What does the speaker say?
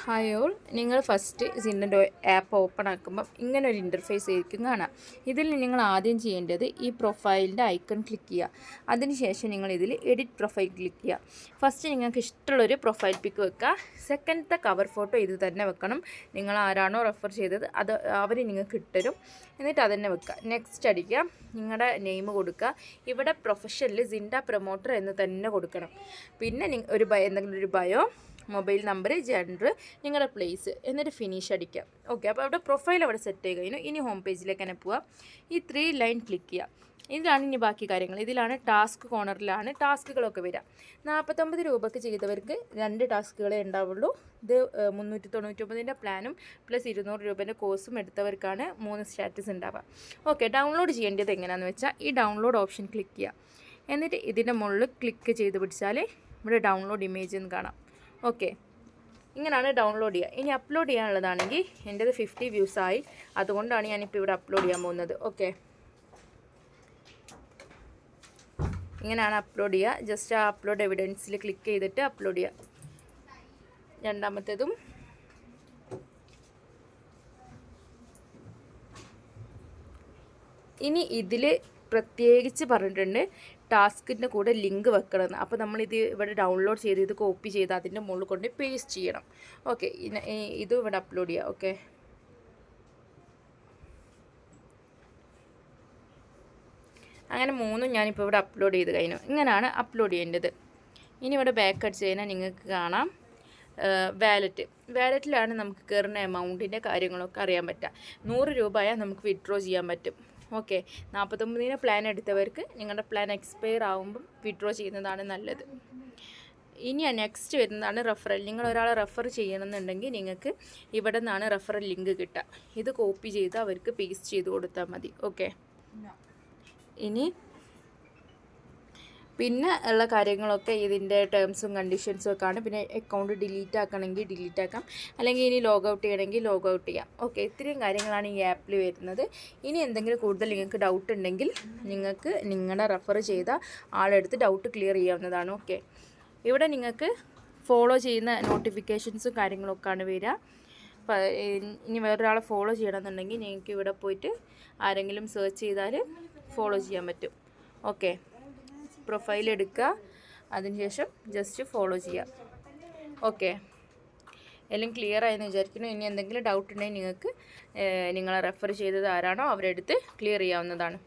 Hi all, നിങ്ങൾ first സിൻ്റെ app open ആക്കുമ്പം ഇങ്ങനെ ഒരു ഇൻ്റർഫേസ് ആയിരിക്കും കാണാം. ഇതിൽ നിങ്ങൾ ആദ്യം ചെയ്യേണ്ടത് ഈ പ്രൊഫൈലിൻ്റെ ഐക്കൺ ക്ലിക്ക് ചെയ്യുക. അതിനുശേഷം നിങ്ങൾ ഇതിൽ എഡിറ്റ് പ്രൊഫൈൽ ക്ലിക്ക് ചെയ്യുക. ഫസ്റ്റ് നിങ്ങൾക്ക് ഇഷ്ടമുള്ളൊരു പ്രൊഫൈൽ പിക്ക് വെക്കുക. സെക്കൻഡത്തെ കവർ ഫോട്ടോ ഇത് തന്നെ വെക്കണം. നിങ്ങൾ ആരാണോ റെഫർ ചെയ്തത് അത് അവർ നിങ്ങൾക്ക് ഇട്ടരും. എന്നിട്ട് അതന്നെ വെക്കുക. നെക്സ്റ്റ് അടിക്കുക. നിങ്ങളുടെ നെയിം കൊടുക്കുക. ഇവിടെ പ്രൊഫഷനിൽ സിൻഡ പ്രൊമോട്ടർ എന്ന് തന്നെ കൊടുക്കണം. പിന്നെ എന്തെങ്കിലും ഒരു ബയോ, മൊബൈൽ നമ്പർ, ജെൻഡർ, നിങ്ങളുടെ പ്ലേസ്, എന്നിട്ട് ഫിനിഷ് അടിക്കാം. ഓക്കെ, അപ്പോൾ അവിടെ പ്രൊഫൈൽ അവിടെ സെറ്റ് ചെയ്ത് കഴിഞ്ഞു. ഇനി ഹോം പേജിലേക്ക് തന്നെ പോവുക. ഈ 3 ലൈൻ ക്ലിക്ക് ചെയ്യുക. ഇതിലാണ് ഇനി ബാക്കി കാര്യങ്ങൾ. ഇതിലാണ് ടാസ്ക് കോർണറിലാണ് ടാസ്കുകളൊക്കെ വരിക. 49 രൂപയ്ക്ക് ചെയ്തവർക്ക് 2 ടാസ്കുകളേ ഉണ്ടാവുള്ളൂ. ഇത് 399ൻ്റെ പ്ലാനും പ്ലസ് 200 രൂപേൻ്റെ കോഴ്സും എടുത്തവർക്കാണ് 3 സ്റ്റാറ്റസ് ഉണ്ടാവുക. ഓക്കെ, ഡൗൺലോഡ് ചെയ്യേണ്ടത് എങ്ങനെയാണെന്ന് വെച്ചാൽ ഈ ഡൗൺലോഡ് ഓപ്ഷൻ ക്ലിക്ക് ചെയ്യുക. എന്നിട്ട് ഇതിൻ്റെ മുകളിൽ ക്ലിക്ക് ചെയ്ത് പിടിച്ചാൽ ഇവിടെ ഡൗൺലോഡ് ഇമേജ് എന്ന് കാണാം. ഓക്കെ, ഇങ്ങനെയാണ് ഡൗൺലോഡ് ചെയ്യുക. ഇനി അപ്ലോഡ് ചെയ്യാനുള്ളതാണെങ്കിൽ എൻ്റേത് 50 വ്യൂസ് ആയി, അതുകൊണ്ടാണ് ഞാനിപ്പോൾ ഇവിടെ അപ്ലോഡ് ചെയ്യാൻ പോകുന്നത്. ഓക്കെ, ഇങ്ങനെയാണ് അപ്ലോഡ് ചെയ്യുക. ജസ്റ്റ് ആ അപ്ലോഡ് എവിഡൻസിൽ ക്ലിക്ക് ചെയ്തിട്ട് അപ്ലോഡ് ചെയ്യുക. രണ്ടാമത്തേതും ഇനി ഇതിൽ പ്രത്യേകിച്ച് പറഞ്ഞിട്ടുണ്ട് ടാസ്കിൻ്റെ കൂടെ ലിങ്ക് വെക്കണമെന്ന്. അപ്പോൾ നമ്മളിത് ഇവിടെ ഡൗൺലോഡ് ചെയ്ത് ഇത് കോപ്പി ചെയ്ത് അതിൻ്റെ മുകളിൽ കൊണ്ട് പേസ്റ്റ് ചെയ്യണം. ഓക്കെ, ഇതും ഇവിടെ അപ്ലോഡ് ചെയ്യാം. ഓക്കെ, അങ്ങനെ 3 ഞാനിപ്പോൾ ഇവിടെ അപ്ലോഡ് ചെയ്ത് കഴിഞ്ഞു. ഇങ്ങനെയാണ് അപ്ലോഡ് ചെയ്യേണ്ടത്. ഇനി ഇവിടെ ബാക്ക് അടിച്ച് കഴിഞ്ഞാൽ നിങ്ങൾക്ക് കാണാം വാലറ്റിലാണ് നമുക്ക് കയറുന്ന എമൗണ്ടിൻ്റെ കാര്യങ്ങളൊക്കെ അറിയാൻ പറ്റുക. 100 രൂപയാൽ നമുക്ക് വിഡ്രോ ചെയ്യാൻ പറ്റും. ഓക്കെ, 49 പ്ലാൻ എടുത്തവർക്ക് നിങ്ങളുടെ പ്ലാൻ എക്സ്പയർ ആകുമ്പം വിഡ്രോ ചെയ്യുന്നതാണ് നല്ലത്. ഇനി നെക്സ്റ്റ് വരുന്നതാണ് റെഫറൽ. നിങ്ങൾ ഒരാളെ റെഫർ ചെയ്യണമെന്നുണ്ടെങ്കിൽ നിങ്ങൾക്ക് ഇവിടെ നിന്നാണ് റെഫറൽ ലിങ്ക് കിട്ടുക. ഇത് കോപ്പി ചെയ്ത് അവർക്ക് പേസ്റ്റ് ചെയ്ത് കൊടുത്താൽ മതി. ഓക്കെ, പിന്നെ ഉള്ള കാര്യങ്ങളൊക്കെ ഇതിൻ്റെ ടേംസും കണ്ടീഷൻസും ഒക്കെ ആണ്. പിന്നെ അക്കൗണ്ട് ഡിലീറ്റ് ആക്കണമെങ്കിൽ ഡിലീറ്റ് ആക്കാം, അല്ലെങ്കിൽ ഇനി ലോഗ് ഔട്ട് ചെയ്യണമെങ്കിൽ ലോഗ് ഔട്ട് ചെയ്യാം. ഓക്കെ, ഇത്രയും കാര്യങ്ങളാണ് ഈ ആപ്പിൽ വരുന്നത്. ഇനി എന്തെങ്കിലും കൂടുതൽ നിങ്ങൾക്ക് ഡൗട്ട് ഉണ്ടെങ്കിൽ നിങ്ങൾക്ക് നിങ്ങളുടെ റെഫർ ചെയ്ത ആളെടുത്ത് ഡൗട്ട് ക്ലിയർ ചെയ്യാവുന്നതാണ്. ഓക്കെ, ഇവിടെ നിങ്ങൾക്ക് ഫോളോ ചെയ്യുന്ന നോട്ടിഫിക്കേഷൻസും കാര്യങ്ങളൊക്കെയാണ് വരിക. ഇനി വേറൊരാളെ ഫോളോ ചെയ്യണമെന്നുണ്ടെങ്കിൽ നിങ്ങൾക്ക് ഇവിടെ പോയിട്ട് ആരെങ്കിലും സെർച്ച് ചെയ്താൽ ഫോളോ ചെയ്യാൻ പറ്റും. ഓക്കെ, പ്രൊഫൈൽ എടുക്കുക, അതിനുശേഷം ജസ്റ്റ് ഫോളോ ചെയ്യുക. ഓക്കെ, എല്ലാം ക്ലിയർ ആയെന്ന് വിചാരിക്കുന്നു. ഇനി എന്തെങ്കിലും ഡൗട്ട് ഉണ്ടെങ്കിൽ നിങ്ങൾക്ക് നിങ്ങളെ റെഫർ ചെയ്തത് ആരാണോ അവരെടുത്ത് ക്ലിയർ ചെയ്യാവുന്നതാണ്.